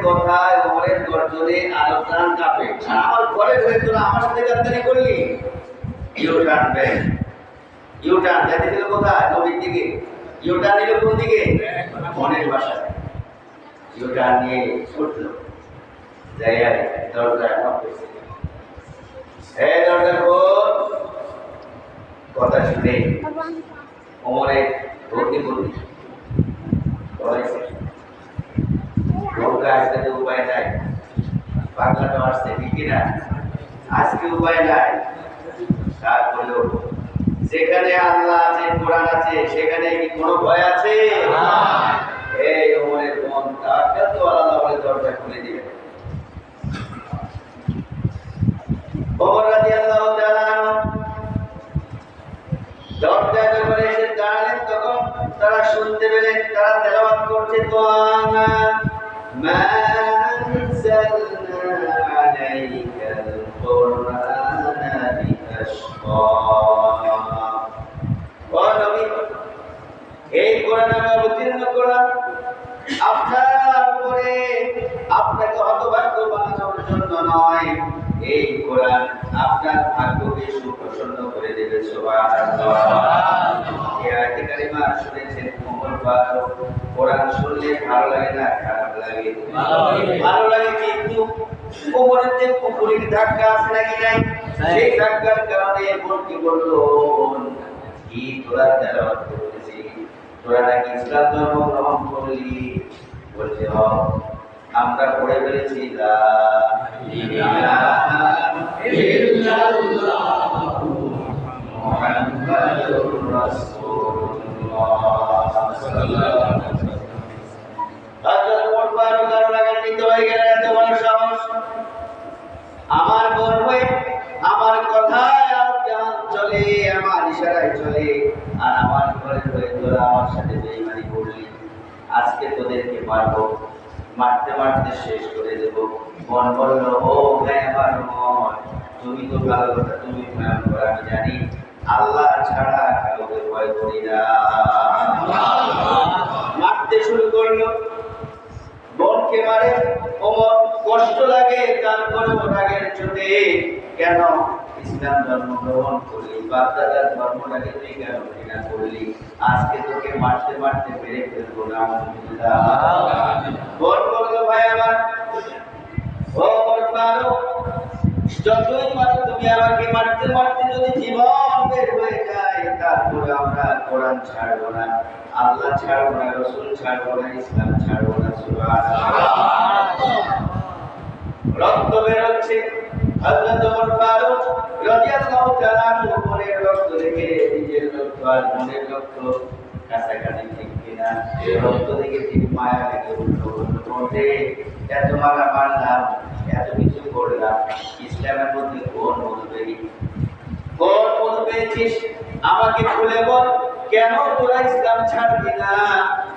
কথায় ওমরের গর্জনে আলোচনা কাঁপে। আমার ঘরে ধরে তোরা আমার সাথে গাদ্দারি করলি। ইউটার্ন ব্যাক, ইউটার্ন যেতে দিল কোথায়? নবীর দিকে। ইউটার্ন নিল কোন দিকে? মনের বাসায়। ইউটার্ন নিয়ে ছুটল, জায়গায় দরজায় নক করেছে। এই দরজা খোল। কথা শুনে ওমরের ভর্তি ভর্তি আসতে তো উপায় নাই, বাংলাটা আসছে ঠিক কিনা? আজকে উপায় নাই। তারপরেও যেখানে আল্লাহ আছে, কোরআন আছে, সেখানে কি কোনো ভয় আছে? এই ওমরের মন তারটা তো আলাদা করে দরজা খুলে দিবে। ওমর রাদিয়াল্লাহু তাআলা দরজা যখন এসে দাঁড়ালেন তখন তারা শুনতে পেলেন তারা তেলাওয়াত করছে তোয়ানা মা আনজালনা আলাইকাল কুরআনা লিতাশকা। ও নবী, এই কোরআন আমি অবতীর্ণ করলাম আপনার উপরে, আপনাকে হতভাগ্য বানানোর জন্য নয়। এই কোরআন আপনার ভাগ্যকে সুপ্রসন্ন করে দেবে। সুবহানাল্লাহ। এই আয়াতে কারিমা শুনেছেন ওমর ফারুক। কোরআন শুনলে ভালো লাগে না খারাপ লাগে? ভালো লাগে, কিন্তু ওমরের যে পুকুরির ধাক্কা আছে নাকি নাই, সেই ধাক্কার কারণে মন কি বললো, কি তোরা তেলাওয়াত করতেছি, তোরা নাকি ইসলাম ধর্ম গ্রহণ করলি? বলছে আমরা পড়ে ফেলেছি লা ইলাহা ইল্লাল্লাহু মুহাম্মাদুর রাসূলুল্লাহ সাল্লাল্লাহু আলাইহি ওয়াসাল্লাম। হযরত ওমর ফারুক আরো লাগান্বিত হয়ে গেলেন, এত বড় সাহস! আমার বোন হয়ে আমার কথায় আর জান চলে, আমার ইশারায় চলে, আর আমার ঘরের হয়ে তোরা আমার সাথে বেঈমানি করলি। আজকে তোদেরকে মারবো, মারতে মারতে শেষ করে দেব। বোন বলল, ও ভাই আমার মন, তুমি তো ভালো কথা, তুমি ভয়ঙ্কর, আমি জানি। আল্লাহ ছাড়া কাউকে ভয় করি না। মারতে শুরু করলো, বোনকে মারে। ওমর কষ্ট লাগে, তারপরে রাগের চোটে, কেন ইসলাম ধর্ম গ্রহণ করলি? বাপদাদার ধর্মটাকে তুই কেন ঘৃণা করলি? আজকে তোকে মারতে মারতে মেরে ফেলবো না। বোন বলল, ভাই আমার, ওমর ফারুক, যতই মারো তুমি আমাকে, মারতে মারতে যদি জীবন বের হয়ে যায়, তারপরে আমরা কোরআন ছাড়বো না, আল্লাহ ছাড়বো না, রাসূল ছাড়বো না, ইসলাম ছাড়বো না। সুবহানাল্লাহ। রক্ত বের হচ্ছে। হযরত ওমর ফারুক রাদিয়াল্লাহু তাআলা মনের রক্ত দেখে নিজের রক্ত আর মনের রক্ত কাছাকাছি, ঠিক কিনা? রক্ত দেখে ঠিক মায়া লেগে উঠলো। বলতে এত মারা মারলাম, এত কিছু করলাম, ইসলামের মধ্যে কোন মধু পেলি? কোন মধু পেয়েছিস? আমাকে খুলে বল, কেন তোরা ইসলাম ছাড়বি না?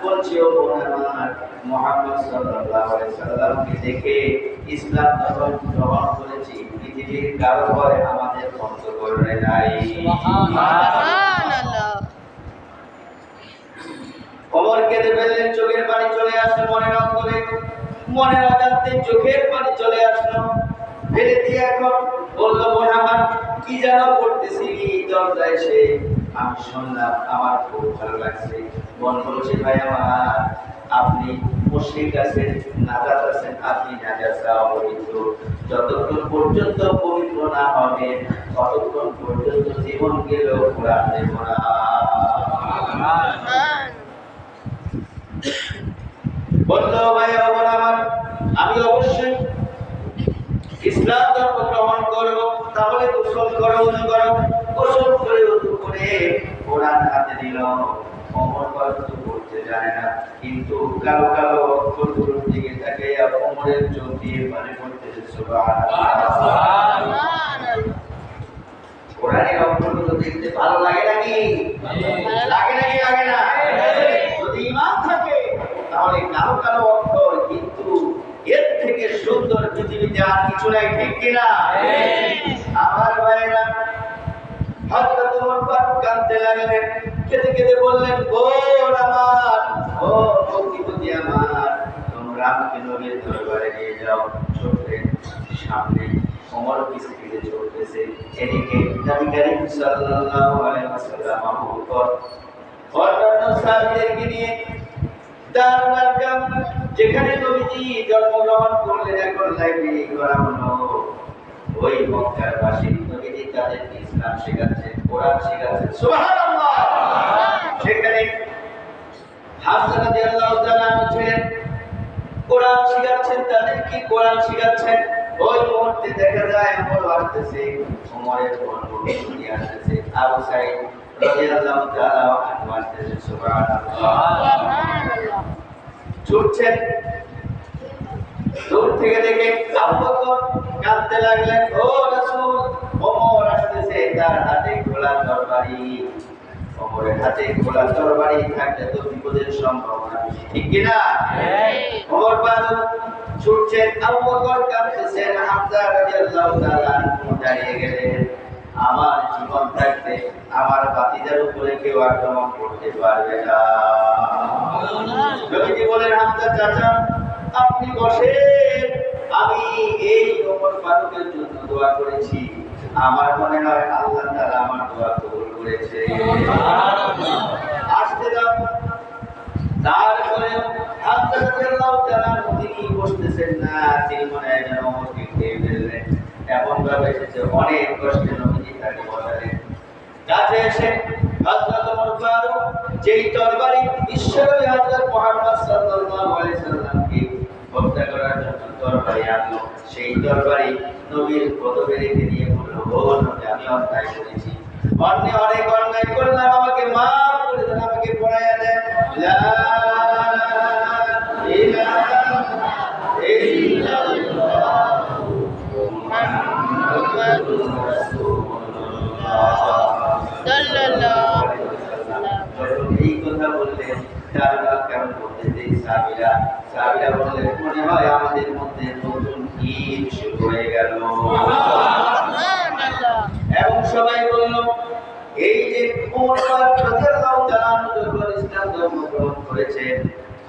বলছে, ও বোন আমার, মুহাম্মদ সাল্লাল্লাহু আলাইহি সাল্লামকে দেখে ইসলাম গ্রহণ করেছি, পৃথিবীর কারো ভয় আমাদের অন্তঃকরণে নাই। সুবহানাল্লাহ। ওমর কেঁদে ফেললেন, চোখের পানি চলে আসলো মনের অন্তরে, মনের অজান্তে চোখের পানি চলে আসলো। ফেলে দিয়ে এখন বলল, বোন আমার, কি যেন করতেছিলি দরজায় এসে? আমি শুনলাম, আমার খুব ভালো লাগছে। বোন বলছে, ভাই আমার, আপনি মুশরিক আছেন, নাজাত আছেন, আপনি নাজাসা অপবিত্র। যতক্ষণ পর্যন্ত পবিত্র না হবে, ততক্ষণ পর্যন্ত জীবন গেলেও কোরআন দেব না। বলল, ভাই বোন আমার, আমি অবশ্যই ইসলাম ধর্ম গ্রহণ করব। তাহলে গোসল করো, উযু করো। গোসল করে উযু করে কোরআন হাতে দিল। ওমর ফারুক পড়তে জানে না, কিন্তু কালো কালো অক্ষরগুলোর দিকে তাকিয়ে ওমরের চোখ দিয়ে পানি পড়তেছে। সুবহানাল্লাহ। কোরআনের অক্ষরগুলো দেখতে ভালো লাগে নাকি? লাগে নাকি? লাগে না? যদি ঈমান থাকে তাহলে কালো কালো অক্ষর, কিন্তু এর থেকে সুন্দর পৃথিবীতে আর কিছু নাই, ঠিক কিনা? আমার ভাইরা, হযরত ওমর ফারুক কাঁদতে লাগলেন, কেঁদে কেঁদে বললেন, বোন আমার, ও ভক্তিপতি আমার, তোমরা ইসলামকে নবীর দরবারে নিয়ে যাও। ছুটলেন সামনে, ওমর পিছে পিছে চলতেছে। এদিকে নবী করিম সাল্লাল্লাহু আলাইহি ওয়াসাল্লাম আবু বকর অন্যান্য সাহাবীদেরকে নিয়ে দারুল আরকাম, যেখানে নবীজি জন্মগ্রহণ করলেন, এখন লাইব্রেরি করা হলো। ওই মক্কার বাসী নবীজি তাদেরকে ইসলাম শেখাচ্ছেন, কোরআন শেখাচ্ছেন। সুবহানাল্লাহ। সেখানে হাফসা রাদিয়াল্লাহু তাআলা ছিলেন, কোরআন শেখাচ্ছেন, তাদেরকে কোরআন শেখাচ্ছেন। ওই মুহূর্তে দেখা যায় ওমর আসতেছে, ওমরের বন্ধু আসতেছে, আবু সাঈদ রাদিয়াল্লাহু তাআলা আনহু আসতেছে। সুবহানাল্লাহ। ছুটছেন, দূর থেকে দেখে আবু বকর কাঁদতে লাগলেন, ও রাসূল, ওমর আসতেছে, তার হাতে খোলা তরবারি। ওমরের হাতে খোলা তরবারি থাকলে তো বিপদের সম্ভাবনা বেশি, ঠিক কি না? ওমর বাদল ছুটছেন, আবু বকর কাঁদতেছেন, হামজা রাদিয়াল্লাহু তাআলা দাঁড়িয়ে গেলেন। আমার জীবন থাকতে আমার বাতিজার উপরে কেউ আক্রমণ করতে পারবে না। নবীজি বলেন, হামজা চাচা আপনি বসেন, আমি এই ওমর ফারুকের জন্য দোয়া করেছি, আমার মনে হয় আল্লাহ তাআলা আমার দোয়া কবুল করেছে। আসতে দাও। তারপরে হামজা রাদিয়াল্লাহু তাআলা তিনি বসতেছেন না, তিনি মনে হয় যেন ওমরকে খেয়ে ফেললেন, এমন ভাবে এসেছে। অনেক কষ্টে নবীজি তাকে বসালেন। কাছে এসে হযরত ওমর ফারুক যেই তরবারি বিশ্বনবী হযরত মুহাম্মদ সাল্লাল্লাহু আলাইহি সাল্লামকে হত্যা করার জন্য তরবারি আনলো, সেই তরবারি নবীর কদমে রেখে দিয়ে বলল, ও নবী, আমি অন্যায় করেছি, অনেক অন্যায় করলাম, আমাকে মাফ করে দেন, আমাকে পড়াইয়া দেন। লা ইলাহা ইল্লাল্লাহ মুহাম্মাদুর রাসূলুল্লাহ সাল্লাল্লাহু আলাইহি ওয়াসাল্লাম। এই কথা বললেন, তারা কেমন বলতেছে, সাহাবীরা বললেন, মনে হয় আমাদের মধ্যে নতুন ঈদ শুরু হয়ে গেল। এবং সবাই বলল, এই যে ওমর ফারুক রাদিয়াল্লাহু তাআলা যখন ইসলাম ধর্ম গ্রহণ করেছেন,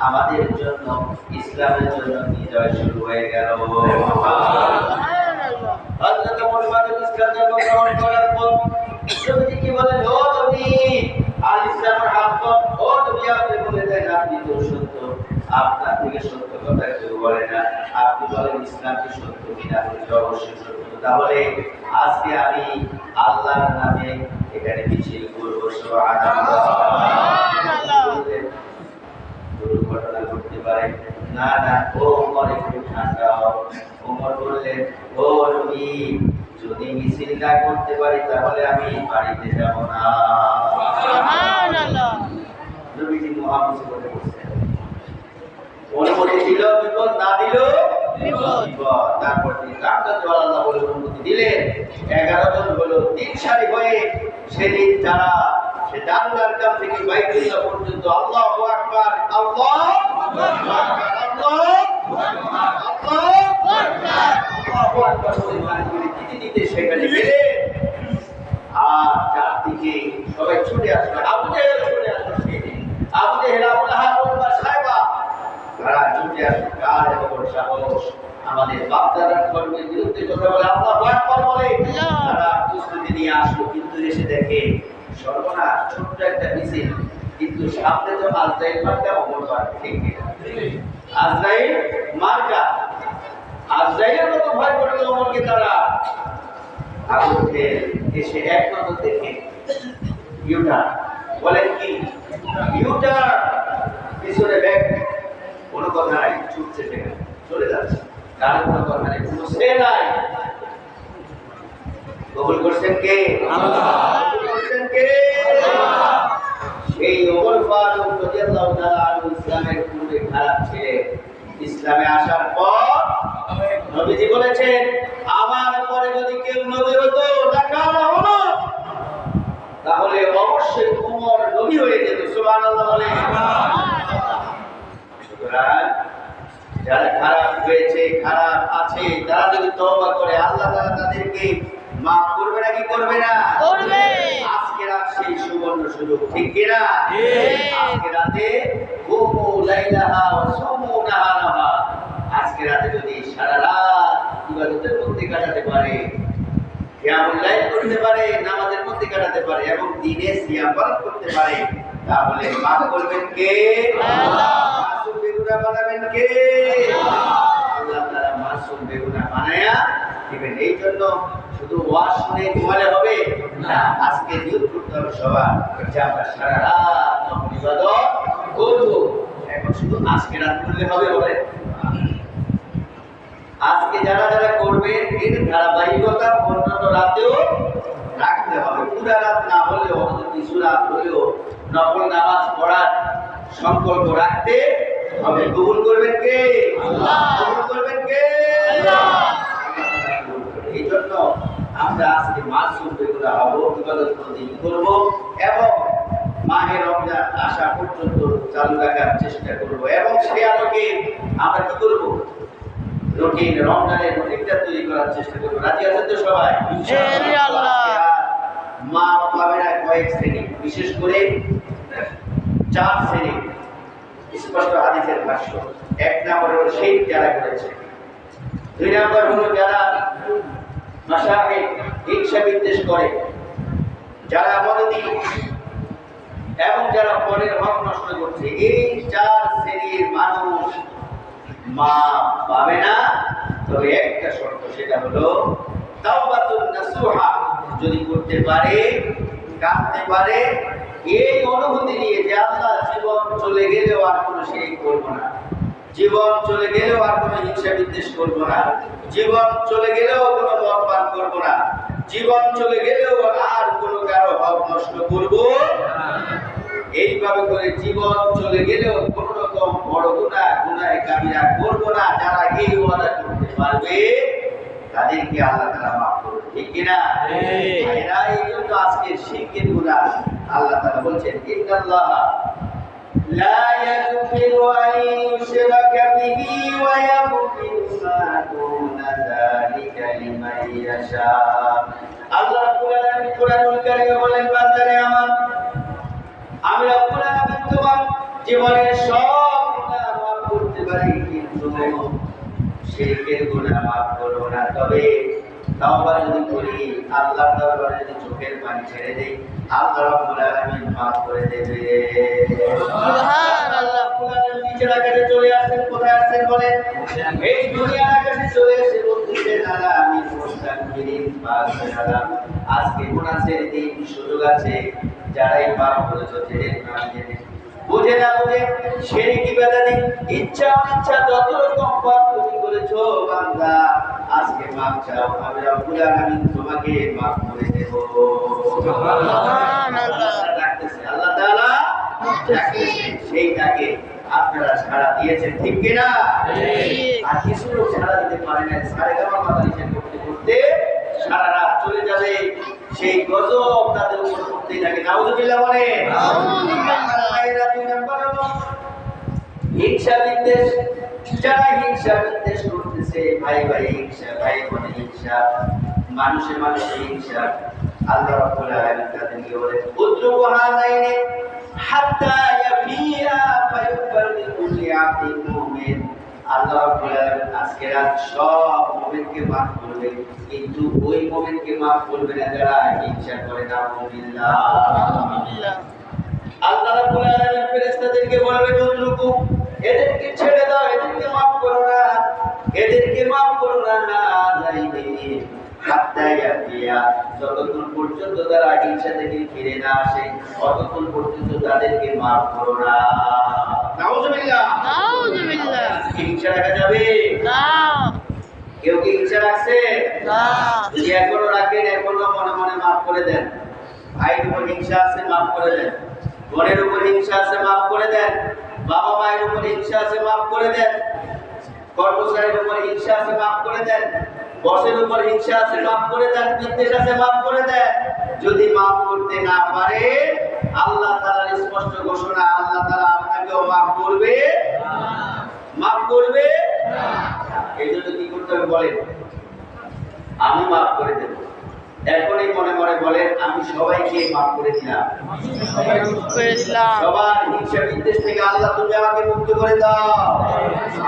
আমাদের জন্য ইসলামের জন্য বিজয় শুরু হয়ে গেল। হযরত ওমর ফারুক ইসলাম ধর্ম গ্রহণ করার পর নবীজি কি বলেন, ও নবী, আল ইসলামের হক, ও নবী, আপনি বলে দেন আপনি তো সত্য, আপনার থেকে সত্য কথা কেউ বলে না, আপনি বলেন ইসলাম কি সত্য কিনা? অবশ্যই সত্য। তাহলে আজকে আমি আল্লাহর নামে এখানে মিছিল করব। সুবহানাল্লাহ। দুর্ঘটনা ঘটতে পারে না, না, ও ওমর একটু ঠান্ডা হও। ওমর বললেন, ও নবী, যদি মিছিল না করতে পারি তাহলে আমি বাড়িতে যাব না। সুবহানাল্লাহ। নবীজি মহামুসিবতে পড়ছেন, অনুমতি দিল বিপদ, না দিল বিপদ। তারপর তিনি আল্লাহ বলে অনুমতি দিলেন। 11 জন হলো 3 সারি হয়ে সেদিন তারা সে দারুল আরকাম থেকে বাইতুল্লাহ পর্যন্ত আল্লাহু আকবার, আল্লাহু আকবার, আল্লাহু আকবার, আল্লাহু আকবার, আল্লাহু আকবার বলে তাকবীর দিতে সেখানে গেলেন। আর চারদিকে সবাই ছুটে আসলো, আবু জেহেল ছুটে আসলো। সেদিন আবু জেহেল, আবু লাহাব, উতবা, সাইবা তারা ছুটে আসলো। কার এত বড় সাহস আমাদের বাপ-দাদার ধর্মের বিরুদ্ধে কথা বলে, আল্লাহু আকবার বলে তারা প্রস্তুতি নিয়ে আসলো। কিন্তু এসে দেখে সর্বনাশ, ছোট্ট একটা মিছিল, কিন্তু সামনে তো আজরাইল মার্কা, ওমর ফারুক। ঠিক ঠিক, আজরাইল মার্কা, আজরাইলের মতো ভয় করলো ওমরকে তারা। আবু জেহেল এসে এক নজর দেখে ইউটার, বলেন কি ইউটার, পিছনে ব্যাক, কোনো কথা নাই, ছুটছে সেখানে, চলে যাচ্ছে, তার কোনো কথা নেই, কোনো সে নাই। কবুল করছেন কে? আল্লাহ। কবুল করছেন কে? আল্লাহ। সেই ওমর ফারুক রাদিয়াল্লাহু তাআলা আনহু ইসলামের পূর্বে খারাপ ছিলেন, ইসলামে আসার পর নবীজি বলেছেন, আমার পরে যদি কেউ নবী হতো তাহলে অবশ্যই ওমর নবী হয়ে যেত। সুবহানাল্লাহ বলে। সুতরাং যারা খারাপ হয়েছে, খারাপ আছে, তারা যদি তওবা করে আল্লাহ তাআলা তাদেরকে মাফ করবে নাকি করবে না? করবে। আজকে রাত সেই সুবর্ণ সুযোগ, ঠিক কি না? আজকে রাতে কুমু লাইলাহা ওয়া সুমু নাহারাহা, কাটাতে পারে, কিয়ামুল লাইল করতে পারে, নামাজের মধ্যে কাটাতে পারে এবং দিনে সিয়াম পালন করতে পারে, তাহলে মাফ করবেন কে? আল্লাহ। মাসুম বেগুনাহ বানাবেন কে? আল্লাহ তাআলা মাসুম বেগুনাহ বানায়া দিবেন। এই জন্য শুধু ওয়াজ শুনে ঘুমালে হবে না, আজকে নিয়ত করতে হবে সবার যে আমরা সারা রাত ইবাদত করব। এখন শুধু আজকে রাত করলে হবে? বলে আজকে যারা যারা করবেন এর ধারাবাহিকতা অন্যান্য রাতেও রাখতে হবে। পুরা রাত না হলেও কিছু রাত হলেও নফল নামাজ পড়ার সংকল্প রাখতে হবে। কবুল করবেন কে? আল্লাহ। কবুল করবেন কে? আল্লাহ। এই জন্য আমরা আজকে মাসুম বেগুনাহ হব, ইবাদত করব এবং মাহে রমজান আসা পর্যন্ত চালু রাখার চেষ্টা করব এবং সে আলোকে আমরা কি করব? রুটিন, রমজানের রুটিনটা তৈরি করার চেষ্টা করব। রাজি আছেন তো সবাই? ইনশাআল্লাহ। মা বাবারা কয়েক শ্রেণী, বিশেষ করে 4 শ্রেণী, স্পষ্ট হাদিসের ভাষ্য। 1 নম্বর হলো সেই যারা করেছে, 2 নম্বর হলো যারা মাশায়েখ হিংসা বিদ্বেষ করে, যারা মদদি এবং যারা পরের হক নষ্ট করছে। এই 4 শ্রেণীর মানুষ মা পাবে না, তবে একটা শর্ত, সেটা হলো তাওবাতুন নাসুহা। যদি করতে পারে, কাঁদতে পারে এই অনুভূতি নিয়ে যে আল্লাহ জীবন চলে গেলেও আর কোনো শিরক করব না, জীবন চলে গেলেও আর কোনো হিংসা বিদ্বেষ করব না, জীবন চলে গেলেও কোনো মদ পান করব না, জীবন চলে গেলেও আর কোনো কারো হক নষ্ট করব না। এইভাবে করে জীবন চলে গেলেও কোন রকম বড় গুনাহে কাবিরা করব না। যারা এই ওয়াদা করতে পারবে তাদেরকে আল্লাহ তাআলা মাফ করবে, ঠিক কি না? এরা এই জন্য আজকে শিরকের গুনাহ আল্লাহ তাআলা বলছেন ইন্নাল্লাহ লা ইয়াগফিরু আন ইউশরাকা বিহি ওয়া ইয়াগফিরু মা দুনা যালিকা লিমান ইয়াশা। আল্লাহ রাব্বুল আলামিন কোরআনুল কারীমে বলেন, বান্দারে আমার, আমি রব্বুল আলামিন তোমার জীবনের সব গুনাহ মাফ করতে পারি, কিন্তু শিরকের গুনাহ মাফ করব না। তবে তাওবা যদি করি, আল্লাহর দরবারে যদি চোখের পানি ছেড়ে দেই, আল্লাহ রব্বুল আলামিন মাফ করে দেবে। সুবহানাল্লাহ। রব্বুল আলামিন নিচের আকাশে চলে আসেন, কোথায় আসেন বলেন? এই দুনিয়ার আকাশে চলে এসে বলতেছেন, আলা আমি মুস্তাগফিরিন ফাগফিরলা। আজকে গুনাহ ছেড়ে দিন, সুযোগ আছে। যারাই পাপ করেছো ছেড়ে দিন, বুঝে না বুঝে শিরকি বেদাতি ইচ্ছা অনিচ্ছা যত রকম পাপ তুমি করেছো বান্দা, আজকে মাফ চাও, আমি রব্বুল আলামিন তোমাকে মাফ করে দেব। সুবহানাল্লাহ। ডাকতেছে আল্লাহ তাআলা, ডাকতেছে, সেই ডাকে আপনারা সাড়া দিয়েছেন, ঠিক কি না? ঠিক। আর কিছু লোক সাড়া দিতে পারে না, সারেগামা মাদারিসা করতে করতে সারা রাত চলে যাবে, সেই গজব তাদের উপর পড়তেই থাকে। নাউযুবিল্লাহ বলে। হিংসা বিদ্বেষ, যারা হিংসা বিদ্বেষ করতেছে, ভাই ভাই হিংসা, ভাই বোনে হিংসা, মানুষে মানুষে হিংসা, আল্লাহ রাব্বুল আলামিন তাদেরকে বলেন উদ্রুকু হাযাইনি হাত্তা ইয়াফিয়া ফায়ুগফার লিকুল্লি আবদিন মুমিন। আল্লাহ রাব্বুল আলামিন আজকে রাত সব মুমিনকে মাফ করবে, কিন্তু ওই মুমিনকে মাফ করবে না যারা হিংসা করে। নাউযুবিল্লাহ। আল্লাহ রাব্বুল আলামিন ফেরেশতাদেরকে বলবেন উদ্রুকু, এদেরকে ছেড়ে দাও, এদেরকে মাফ করো না, এদেরকে মাফ করো না, যাইনি হাত্তা ইয়াফিয়া, যতক্ষণ পর্যন্ত তারা হিংসা থেকে ফিরে না আসে ততক্ষণ পর্যন্ত তাদেরকে মাফ করো না। নাউযুবিল্লাহ। নাউযুবিল্লাহ। হিংসা রাখা যাবে না। কেউ কি হিংসা রাখছে? না। যদি এখনো রাখেন, এখনো মনে মনে মাফ করে দেন। ভাইয়ের উপর হিংসা আছে, মাফ করে দেন। বোনের উপর হিংসা আছে, মাফ করে দেন। বাবা মায়ের উপর হিংসা আছে, মাফ করে দেন। কর্মচারীর উপর হিংসা আছে, মাফ করে দেন। বসের উপর হিংসা আছে, মাফ করে দেন। বিদ্বেষ আছে, মাফ করে দেন। যদি মাফ করতে না পারে, আল্লাহ তাআলার স্পষ্ট ঘোষণা, আল্লাহ তাআলা আপনাকেও মাফ করবে না। মাফ করবে না। এই জন্য কি করতে হবে বলেন? আমি মাফ করে দেব। এখনই মনে মনে বলেন, আমি সবাইকে মাফ করে দিলাম। সবার হিংসা বিদ্বেষ থেকে আল্লাহ তুমি আমাকে মুক্ত করে দাও।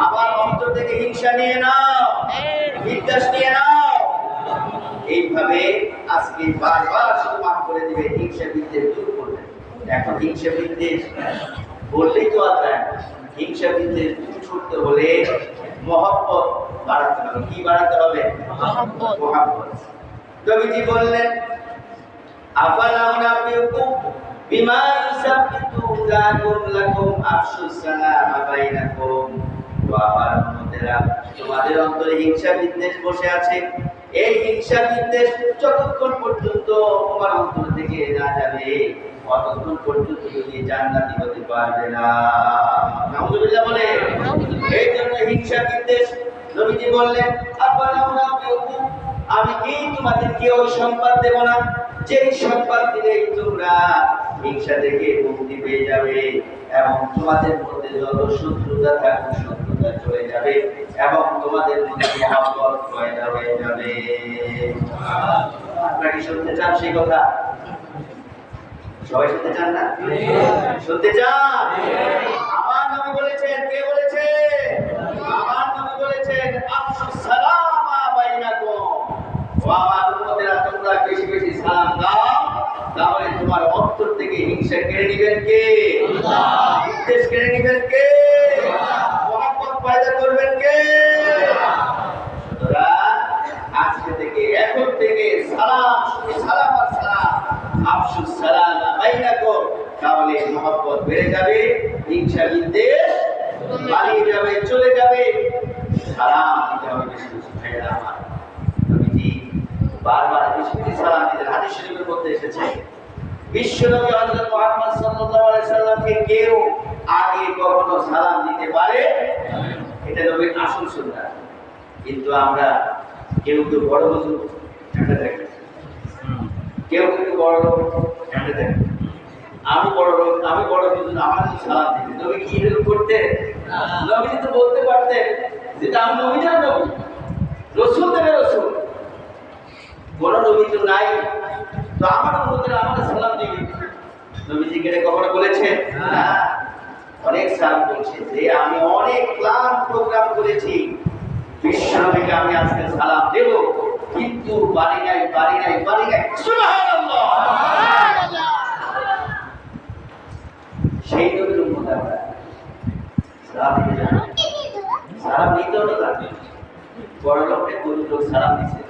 আমার অন্তর থেকে হিংসা নিয়ে নাও, বিদ্বেষ নিয়ে নাও, এইভাবে আজকে বারবার শুধু মাফ করে দিবে, হিংসা বিদ্বেষ দূর করবে। এখন হিংসা বিদ্বেষ বললেই তো আর যায় না। হিংসা বিদ্বেষ দূর করতে হলে মহব্বত বাড়াতে হবে। কি বাড়াতে হবে? মহব্বত। নবীজি বললেন, আফালাম নাবিয়ুকুম বিমা ইউসাব্বিতু যাকুম লাকুম আফশুস সালাম বাইনাকুম। ওয়া আমার উম্মতেরা, তোমাদের অন্তরে হিংসা বিদ্বেষ বসে আছে। এই হিংসা বিদ্বেষ যতক্ষণ পর্যন্ত তোমার অন্তর থেকে না যাবে, ততক্ষণ পর্যন্ত তুমি জান্নাতি হতে পারবে না। নাউযুবিল্লাহ বলে। এই জন্য হিংসা বিদ্বেষ, নবীজি বললেন, আফালাম নাবিয়ুকুম, আমি কি তোমাদেরকে ওই সম্পদ দেব না যেই সম্পদ দিলেই তোমরা হিংসা থেকে মুক্তি পেয়ে যাবে এবং তোমাদের মধ্যে যত শত্রুতা থাকবে শত্রুতা চলে যাবে এবং তোমাদের মধ্যে মহব্বত পয়দা হয়ে যাবে। আপনারা কি শুনতে চান সেই কথা? সবাই শুনতে চান না? শুনতে চান? আমার নবী বলেছেন, কে বলেছে? আমার নবী বলেছেন, আফশুস সালামা বাইনাকুম। ও আমার উম্মতেরা, তোমরা বেশি বেশি সালাম দাও, তাহলে তোমার অন্তর থেকে হিংসা কেড়ে নেবেন কে? আল্লাহ। বিদ্বেষ কেড়ে নেবেন কে? আল্লাহ। মহব্বত পয়দা করবেন কে? আল্লাহ। সুতরাং আজকে থেকে, এখন থেকে সালাম, শুধু সালাম আর সালাম, আফশুস সালামা বাইনাকুম, তাহলে মহব্বত বেড়ে যাবে, হিংসা বিদ্বেষ পালিয়ে যাবে, চলে যাবে। সালাম দিতে হবে বেশি বেশি। ভাইয়েরা আমার, নবীজি বারবার বেশি বেশি সালাম দিতেন। হাদিস শরীফের মধ্যে এসেছে, বিশ্বনবী হযরত মুহাম্মদ সাল্লাল্লাহু আলাইহি সাল্লামকে কেউ আগে কখনো সালাম দিতে পারে, এটা নবীর আসল সুন্নাত। কিন্তু আমরা কেউ কেউ বড় হুজুর এটা দেখি, কেউ কেউ বড় লোক এটা দেখি, আমি বড় লোক, আমি বড় হুজুর, আমার সালাম দিবে। নবী কি এরকম করতেন? নবী তো বলতে পারতেন যে আমি নবী না, নবী রাসূল থেকে রাসূল, বড় নবী তো নাই, তো আমার উম্মতেরা আমাকে সালাম দিবে। নবীজি কে কখনো বলেছেন? না। অনেক সালাম বলছে যে আমি অনেক প্ল্যান প্রোগ্রাম করেছি, বিশ্ব নবীকে আমি আজকে সালাম দেব, কিন্তু পারি নাই। সুবহানাল্লাহ। সেই নবীর উম্মত আমরা সালাম দিতে জানি, সালাম দিতেও না জানি। বড় লোককে গরিব লোক সালাম দিচ্ছে,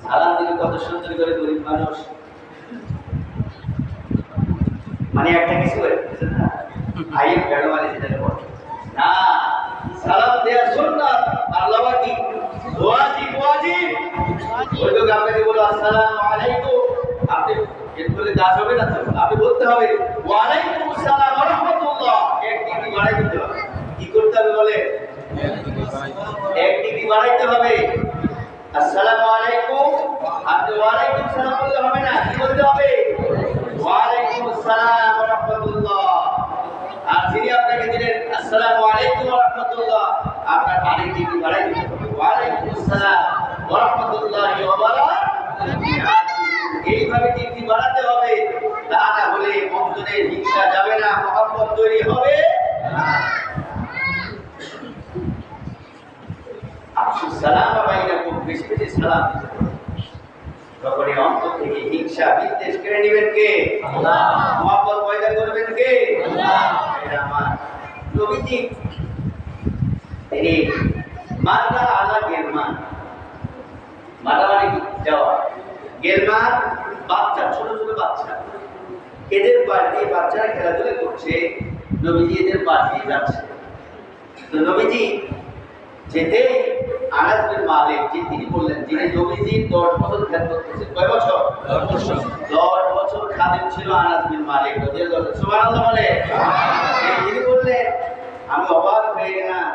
সালাম দিলে কত সুন্দর করে গরিব মানুষ, মানে একটা কিছু আইন গাড়োয়ালি যেটা বলে না, সালাম দেওয়ার সুন্নাত আর লওয়া কি ওয়াজিব। ওই লোক আপনাকে বলো আসসালামু আলাইকুম, আপনি এরপরে দাস হবে না, তো আপনি বলতে হবে ওয়া আলাইকুম আসসালাম ওয়া রাহমাতুল্লাহ। এক ডিগ্রি বাড়াই দিতে হবে। কি করতে হবে বলে? এক ডিগ্রি বাড়াইতে হবে। আসসালামু আলাইকুম, আপনি ওয়া আলাইকুম সালাম বললে হবে না, কি বলতে হবে? ওয়া আলাইকুম আসসালাম ওয়া রাহমাতুল্লাহ। আর যিনি আপনাকে দিলেন আসসালামু আলাইকুম ওয়া রাহমাতুল্লাহ, আপনার আরেক ডিগ্রি বাড়াই দিতে হবে, ওয়া আলাইকুম আসসালাম ওয়া রাহমাতুল্লাহি ওয়া বারাকাতুহু। এইভাবে ডিগ্রি বাড়াতে হবে, তা না হলে অন্তরে হিংসা যাবে না, মহব্বত তৈরি হবে না। আফশুস সালামা বাইনাকুম, বেশি বেশি সালাম দিতে হবে। তখন এই অন্তর থেকে হিংসা বিদ্বেষ কেড়ে নেবেন কে? আল্লাহ। মহব্বত পয়দা করবেন কে? আল্লাহ। এটা আমার নবীজি তিনি মারলা আলা গেলমান, মারলা মানে কি? যাওয়া। গেলমান বাচ্চা, ছোট ছোট বাচ্চা, এদের পাশ দিয়ে বাচ্চারা খেলাধুলা করছে, নবীজি এদের পাশ দিয়ে যাচ্ছে। তো নবীজি যেতে আনাস বিন মালিক, তিনি বললেন, যিনি নবীজি 10 বছর খেদমত করেছেন। কয় বছর? 10 বছর খাদেম ছিল আনাস বিন মালিক রাদিয়াল্লাহু আনহু। সুবহানাল্লাহ বলে। তিনি বললেন, আমি অবাক হয়ে গেলাম,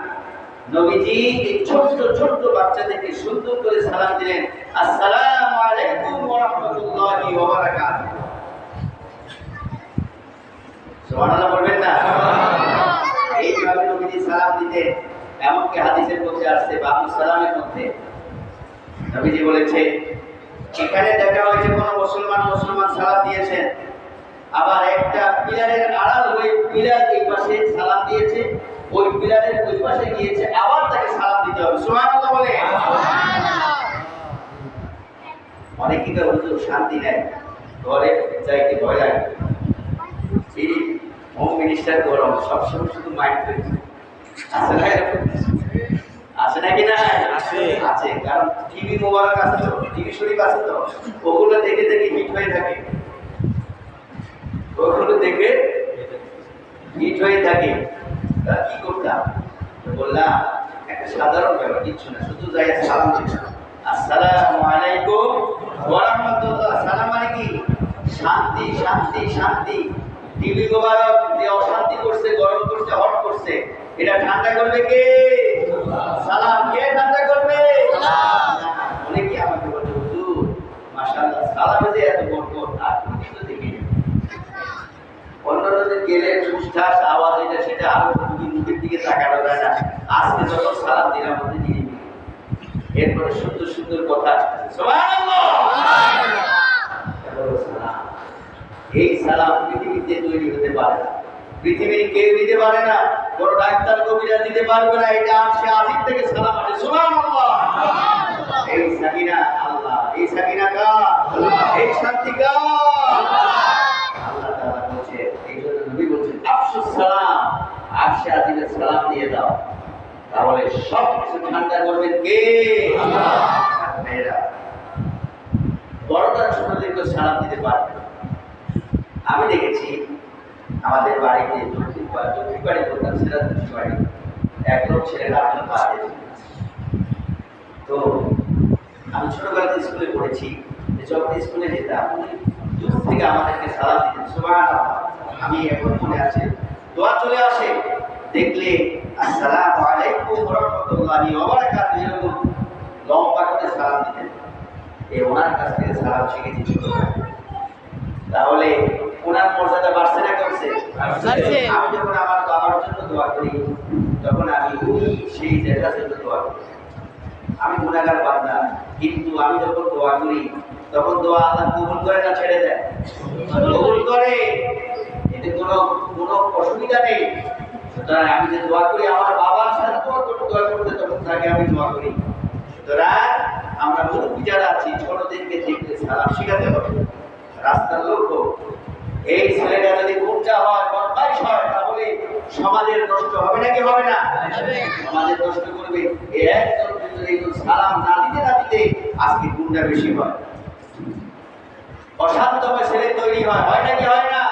নবীজি এই ছোট্ট ছোট্ট বাচ্চাদেরকে সুন্দর করে সালাম দিলেন, আসসালামু আলাইকুম ওয়া রাহমাতুল্লাহি ওয়া বারাকাতুহু। সুবহানাল্লাহ বলবেন না? এইভাবে নবীজি সালাম দিতেন। এমনকি হাদিসের মধ্যে আসছে, বাবু সালামের মধ্যে নবীজি বলেছে, এখানে দেখা হয়েছে কোন মুসলমান সালাম দিয়েছেন, আবার একটা পিলারের আড়াল হয়ে পিলার এই পাশে সালাম দিয়েছে, ওই পিলারের ওই পাশে গিয়েছে, আবার তাকে সালাম দিতে হবে। সুবহানাল্লাহ বলে। অনেকে তো হুজুর শান্তি নেয়, ঘরে যাইতে ভয় লাগে, এই হোম মিনিস্টার গরম, সবসময় শুধু মাইন্ড করছে। আছে না এরকম? আছে নাকি না? আছে, আছে। কারণ টিভি মোবারক আছে তো, টিভি শরীফ আছে তো, ওগুলো দেখে দেখে হিট হয়ে থাকে, ওগুলো দেখে হিট হয়ে থাকে। তা কি করতাম? বললাম একটা সাধারণ ব্যাপার, কিচ্ছু না, শুধু যাই সালাম দিতাম, আসসালামু আলাইকুম ওয়া রাহমাতুল্লাহ। সালাম মানে কি? শান্তি, শান্তি, শান্তি। টিভি মোবারক যে অশান্তি করছে, গরম করছে, হট করছে, এটা ঠান্ডা করবে কে? সালাম। কে ঠান্ডা করবে? অনেকে আমাকে বলে হুজুর মাশাআল্লাহ সালামে যে এত বরকত, আর কিছু দেখি অন্যদের গেলে ঠুসঠাস আওয়াজ, এটা সেটা, আরো মুখের দিকে তাকানো যায় না। আজকে যত সালাম দিলাম মধ্যে দিয়ে দিবি, এরপরে সুন্দর সুন্দর কথা আসতেছে। সুবহানাল্লাহ। এই সালাম পৃথিবীতে তৈরি হতে পারে না, পৃথিবীর কেউ দিতে পারে না, বড় ডাক্তার কবিরা দিতে পারবে না। এটা আসে আজিব থেকে সালাম আসে। সুবহানাল্লাহ। এই সাকিনা আল্লাহ, এই সাকিনা কার? এই শান্তি কার? আল্লাহ তাআলা বলছে, এই জন্য নবী বলছেন আফসুস সালাম, আসে আজিবের সালাম দিয়ে দাও, তাহলে সব কিছু ঠান্ডা করবেন কে? আল্লাহ। মেয়েরা বড়রা ছোটদেরকে সালাম দিতে পারবে। আমি দেখেছি আমাদের বাড়িতে দক্ষিণ বাড়ি বলতাম, সেটা দক্ষিণ বাড়ি, এক লোক ছেলে রাখলো পা দিয়েছে। তো আমি ছোটবেলাতে স্কুলে পড়েছি, যখন স্কুলে যেতাম দূর থেকে আমাদেরকে সালাম দিতেন। সুবহানাল্লাহ। আমি এখন মনে আছে, দোয়া চলে আসে দেখলে আসসালামু আলাইকুম ওয়া রাহমাতুল্লাহি ওয়া বারাকাতুহু, এরকম লম্বা করে সালাম দিতেন। এই ওনার কাছ থেকে সালাম শিখেছি ছোটবেলায়। তাহলে ওনার মর্যাদা বাড়ছে না কমছে? আমি যখন আমার বাবার জন্য দোয়া করি, তখন আমি ওই সেই জায়গার জন্য দোয়া করি। আমি গুনাহগার বান্দা, কিন্তু আমি যখন দোয়া করি তখন দোয়া আল্লাহ কবুল করে না ছেড়ে দেয়? কবুল করে, এতে কোনো অসুবিধা নেই। সুতরাং আমি যে দোয়া করি, আমার বাবার সাথে দোয়া করতে তখন তাকে আমি দোয়া করি। সুতরাং আমরা মুরব্বী যারা আছি, ছোটদেরকে দেখলে সালাম শিখাতে হবে। রাস্তার লোক এই ছেলেটা যদি গুণটা হয়, বদমাইশ হয়, তাহলে সমাজের নষ্ট হবে নাকি হবে না? সমাজের নষ্ট করবে। এই একজন যদি সালাম না দিতে আজকে গুণটা বেশি হয়, অশান্তময় ছেলে তৈরি হয়, হয় নাকি হয় না?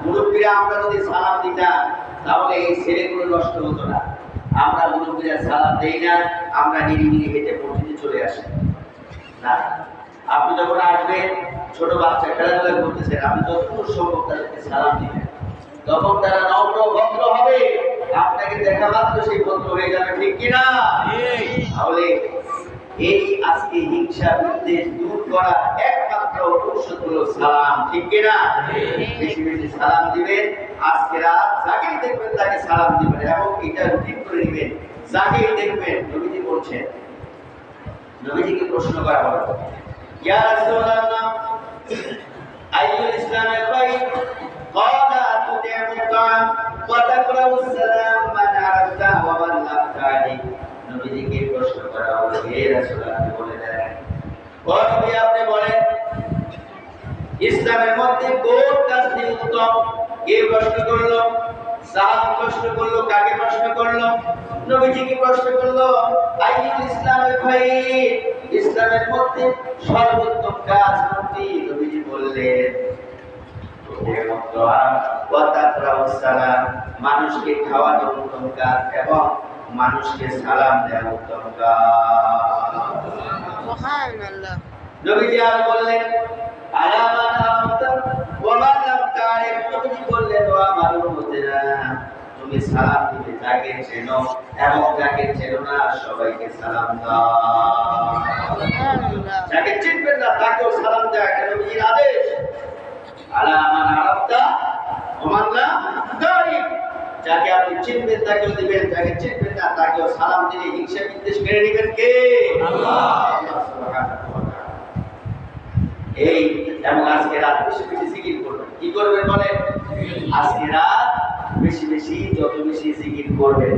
মুরব্বীরা আমরা যদি সালাম দিতাম, তাহলে এই ছেলেগুলো নষ্ট হতো না। আমরা মুরব্বীরা সালাম দেই না, আমরা নিরিবিলি হেঁটে পড়তে চলে আসি না। আপনি যখন আসবেন, ছোট বাচ্চা খেলাধুলা করতেছেন, আপনি যতটুকু সম্ভব তাদেরকে সালাম দিবেন, তখন তারা নম্র ভদ্র হবে, আপনাকে দেখা মাত্র সেই ভদ্র হয়ে যাবে, ঠিক কিনা? তাহলে এই আজকে হিংসা বিদ্বেষ দূর করা একমাত্র ঔষধ হলো সালাম, ঠিক কিনা? বেশি বেশি সালাম দিবেন। আজকে রাত যাকেই দেখবেন তাকে সালাম দিবেন, এবং এটা রুটিন করে নেবেন। যাকেই দেখবেন, নবীজি বলছেন, নবীজিকে প্রশ্ন করা হলো, ইয়া রাসূলুল্লাহ আইয়ুল ইসলামিল খায়র? ক্বালা তুতি'উ তা'আম ওয়া তাকরাউ সালাম মান আরাফতা ওয়া মান লাম তা'রিফ। নবীজিকে প্রশ্ন করা হলো, হে রাসূলুল্লাহ আপনি বলে দেন, ও নবী আপনি বলেন ইসলামের মধ্যে কোন কাজটি উত্তম? কে প্রশ্ন করলো? সাহাবী প্রশ্ন করলো। কাকে প্রশ্ন করলো? নবীজিকে প্রশ্ন করলো, আইয়ুল ইসলামিল খায়র? ইসলামের মধ্যে সর্বোত্তম কাজ কোনটি? নবীজি বললেন মানুষকে খাওয়ানো উত্তম কাজ এবং মানুষকে সালাম দেওয়া উত্তম কাজ। সুবহানাল্লাহ। নবীজি আর বললেন আলামান আরাফতা ওয়া মান লাম তা'রিফ। নবীজি বললেন, ও আমার উম্মতেরা, তুমি সালাম দিবে যাকে চেনো এবং যাকে চেনো না সবাইকে সালাম দাও। সুবহানাল্লাহ। যাকে চিনবেন না তাকেও সালাম দেওয়া এটা নবীজির আদেশ। আলামান আরাফতা ওয়া মান লাম তা'রিফ, যাকে আপনি চিনবেন তাকেও দিবেন, যাকে চিনবেন না তাকেও সালাম দিলে হিংসা বিদ্বেষ কেড়ে নেবেন কে? আল্লাহ সুবহানাহু ওয়া তাআলা। এই এবং আজকে রাত বেশি বেশি জিকির করবেন। কি করবেন বলেন? আজকে রাত বেশি বেশি যত বেশি জিকির করবেন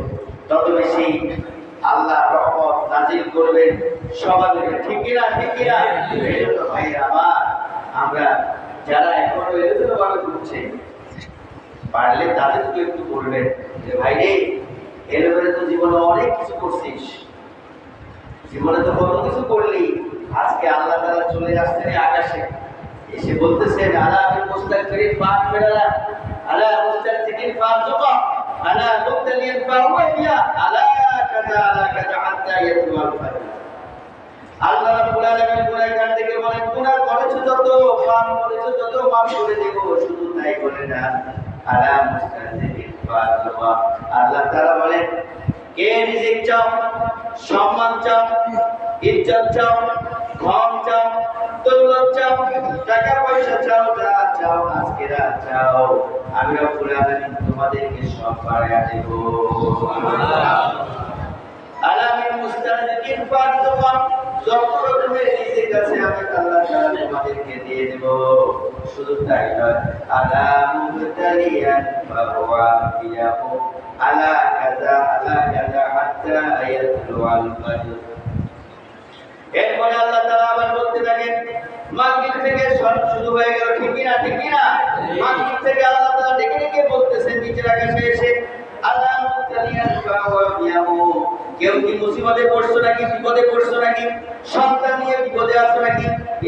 তত বেশি আল্লাহ রহমত নাজিল করবেন সমাজে। ঠিক কিনা? ঠিক কিনা? এইজন্য ভাই আমার, আমরা যারা এখনো এলোমেলো ভাবে ঘুরছে, পারলে তাদেরকে একটু বলবেন যে ভাই রে, এলোমেলো তো জীবনে অনেক কিছু করছিস, জীবনে তো কত কিছু করলি, আজকে আল্লাহ তাআলা চলে আসছেন আকাশে, এসে বলতেছেন আলা বিল মুস্তাগফিরিন ফাগফিরলা, আলা মুস্তাগফিরিন ফারজুকা, আলা মুবতালিন ফাওয়াফিয়া, আলা কাযা হাত্তা ইয়াতুল ফাজর। আল্লাহ রাব্বুল আলামিন গুনাহগার থেকে বলেন, গুনাহ করেছো যত, পাপ করেছো যত, মাফ করে দেব। শুধু তাই বলে না, আলা মুস্তাগফিরিন ফারজুকা। আল্লাহ তাআলা বলেন, কে রিজিক চাও, সম্মান চাও, ইজ্জত চাও, ধন চাও, দৌলত চাও, টাকা পয়সা চাও, যা চাও, আজকে রাত চাও, আমি রব্বুল আলামিন তোমাদেরকে সব বাড়ায়া দেব। আলামিন মুস্তাজিকিন ফারজুকা, যত রকমের রিজিক আছে আমি আল্লাহ তাআলা তোমাদেরকে দিয়ে দেব। শুধু তাই নয়, আলা মুবতালিয়ান ফাওয়াফিয়াহু, আলা কাযা হাত্তা ইয়াতলুআল ফাজর। এরপরে আল্লাহ তাআলা আবার বলতে থাকেন, মাগরিব থেকে শুরু হয়ে গেল। ঠিক কিনা? ঠিক কিনা? মাগরিব থেকে আল্লাহ তাআলা ডেকে ডেকে বলতেছেন নিচের আকাশে এসে, আলা মুবতালিয়ান ফাওয়াফিয়াহু, কেউ কি মুসিবতে পড়ছো নাকি, বিপদে পড়ছো নাকি, সন্তান নিয়ে বিপদে আছো নাকি,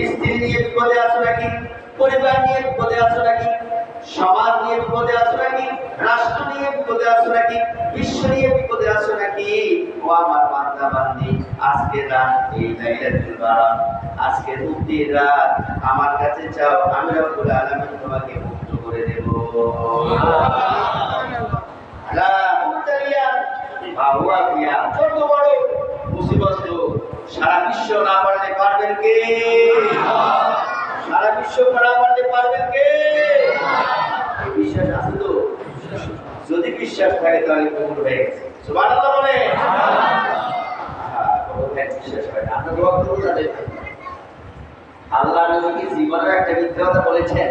স্ত্রী নিয়ে বিপদে আছো নাকি, পরিবার নিয়ে বিপদে আছো নাকি, সমাজ নিয়ে বিপদে আছো নাকি, রাষ্ট্র নিয়ে বিপদে আছো নাকি, বিশ্ব নিয়ে বিপদে আছো নাকি, ও আমার বান্দা বান্দি, আজকে রাত এই লাইলাতুল বারাত, আজকে মুক্তির রাত, আমার কাছে চাও, আমি রব্বুল আলামিন তোমাকে মুক্ত করে দেব। আলা মুবতালিয়ান ফাওয়াফিয়া, যত বড় মুসিবত সারা বিশ্ব না পারলে পারবেন কে? সারা বিশ্ব না পারলে পারবেন কে? বিশ্বাস আছে তো? যদি বিশ্বাস থাকে তাহলে কবুল হয়ে গেছে। সুবহানাল্লাহ বলে। বিশ্বাস হয় না, আমরা দোয়া করব তাদের। আল্লাহ নবী কি জীবনের একটা মিথ্যা কথা বলেছেন?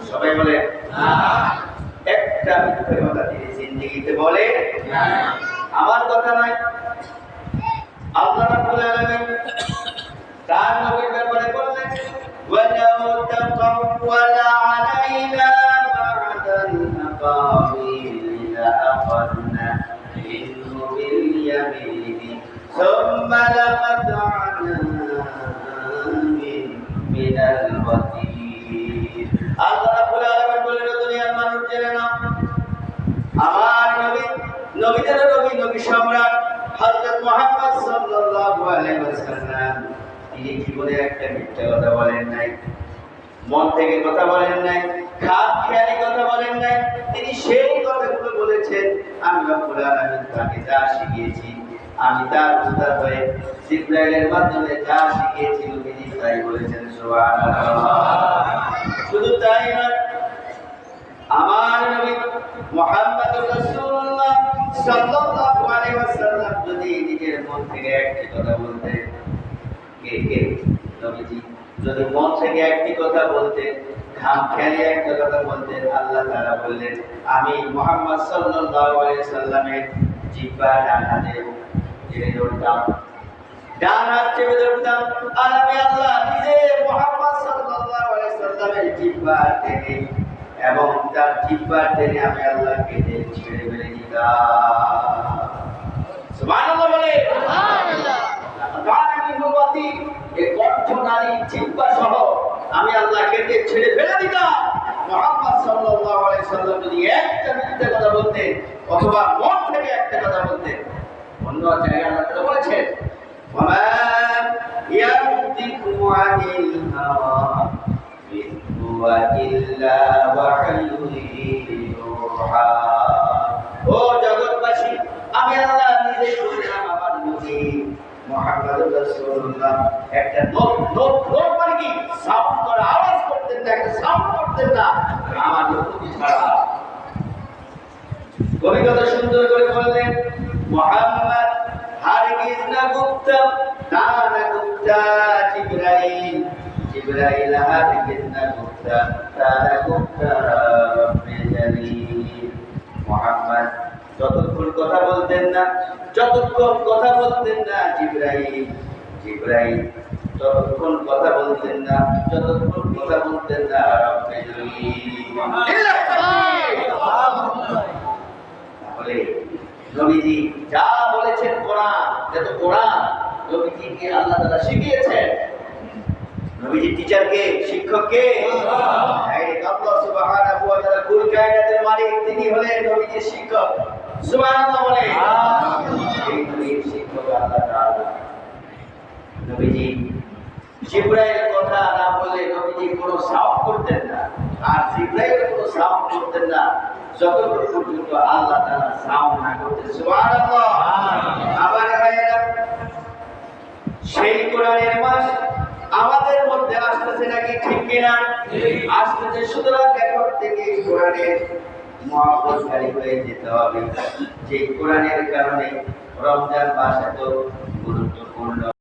সবাই বলে একটা মিথ্যা কথা তিনি জিন্দেগিতে বলে আমার কথা নয়। আল্লাহ রাব্বুল আলামিন তার নবীর ব্যাপারে বললেন, ওয়ালাউ তাকাওয়ালা আলাইনা বা'দাল আকাবিল লাআখাযনা মিনহু বিল ইয়ামিনি সুম্মা লাকাত'না মিনাল ওয়াতির। আল্লাহ রাব্বুল আলামিন বলেন, দুনিয়ার মানুষ জেনে নাও, আমার নবী, নবীদের নবী, নবী সম্রাট হযরত মুহাম্মদ সাল্লাল্লাহু আলাইহি ওয়াসাল্লাম, তিনি জীবনে একটা মিথ্যা কথা বলেন নাই, মন থেকে কথা বলেন নাই, খাম খেয়ালি কথা বলেন নাই। তিনি সেই কথাগুলো বলেছেন আমি রব্বুল আলামিন তাকে যা শিখিয়েছি, আমি তার উস্তাদ হয়ে জিবরাইলের মাধ্যমে যা শিখিয়েছি তিনি তাই বলেছেন। সুবহানাল্লাহ। শুধু তাই নয়, আমার নবী মুহাম্মদুর রাসূলুল্লাহ সাল্লাল্লাহু আলাইহি ওয়াসাল্লাম যদি নিজের মন থেকে একটি কথা বলতেন, কে নবীজি যদি মন থেকে একটি কথা বলতেন, খামখেয়ালি একটা কথা বলতেন, আল্লাহ তাআলা বললেন আমি মুহাম্মদ সাল্লাল্লাহু আলাইহি ওয়াসাল্লামের জিহ্বা ডান হাতে চেপে ধরতাম, ডান হাত চেপে ধরতাম, আর আমি আল্লাহ নিজে মুহাম্মদ সাল্লাল্লাহু আলাইহি ওয়াসাল্লামের জিহ্বা টেনে এবং তার জিহ্বা টেনে আমি আল্লাহ কেটে ছেড়ে ফেলে দিতাম। সুবহানাল্লাহ বলে। সুবহানাল্লাহ। এই কণ্ঠ নারী জিহ্বা সহ আমি আল্লাহ কেটে ছেড়ে ফেলে দিতাম। মুহাম্মদ সাল্লাল্লাহু আলাইহি ওয়াসাল্লাম যদি একটা মিথ্যা কথা বলতেন অথবা মন থেকে একটা কথা বলতেন, অন্য জায়গায় আল্লাহ তাআলা বলেছেন, ওয়া ইয়ানতিকু আনিল হাওয়া ইন হুয়া ইল্লা ওয়াহয়ুন ইউহা। ও জগৎবাসী, আমি আল্লাহ নিজে বললাম আমার নবী মুহাম্মদুর রাসূলুল্লাহ একটা নোট মানে কি সাউন্ড করে আওয়াজ করতেন না, একটা সাউন্ড করতেন না আমার নবী ছাড়া। কবি কত সুন্দর করে বললেন, মুহাম্মদ হারগিজ না গুপ্তা না গুপ্তা জিবরাইল, জিবরাইল হারগিজ না গুপ্তা না গুপ্তা রব্বে জালিল। যতক্ষণ কথা বলতেন না জিবরাইল ততক্ষণ কথা বলতেন না রব্বে তাহলে নবীজি যা বলেছেন কোরআন, যত কোরআন নবীজিকে আল্লাহ তাআলা শিখিয়েছেন। নবীজি টিচার কে, শিক্ষক কে? আল্লাহ সুবহানাহু ওয়া তাআলা কুল কায়নাতের মালিক, তিনি হলেন নবীজির শিক্ষক। সুবহানাল্লাহ বলে এই নবীর শিক্ষক আল্লাহ তাআলা। নবীজি জিবরাইল কথা না বলে নবীজি কোনো সাউন্ড করতেন না, আর জিবরাইল কোনো সাউন্ড করতেন না যতক্ষণ পর্যন্ত আল্লাহ তাআলা সাউন্ড না করতেন। সুবহানাল্লাহ। আবার ভাইয়েরা, সেই কোরআনের মাস আমাদের মধ্যে আসতেছে নাকি, ঠিক কিনা? আসতেছে। সুতরাং এখন থেকে কোরআনের মহব্বতকারী হয়ে যেতে হবে, যে কোরআনের কারণে রমজান মাস এত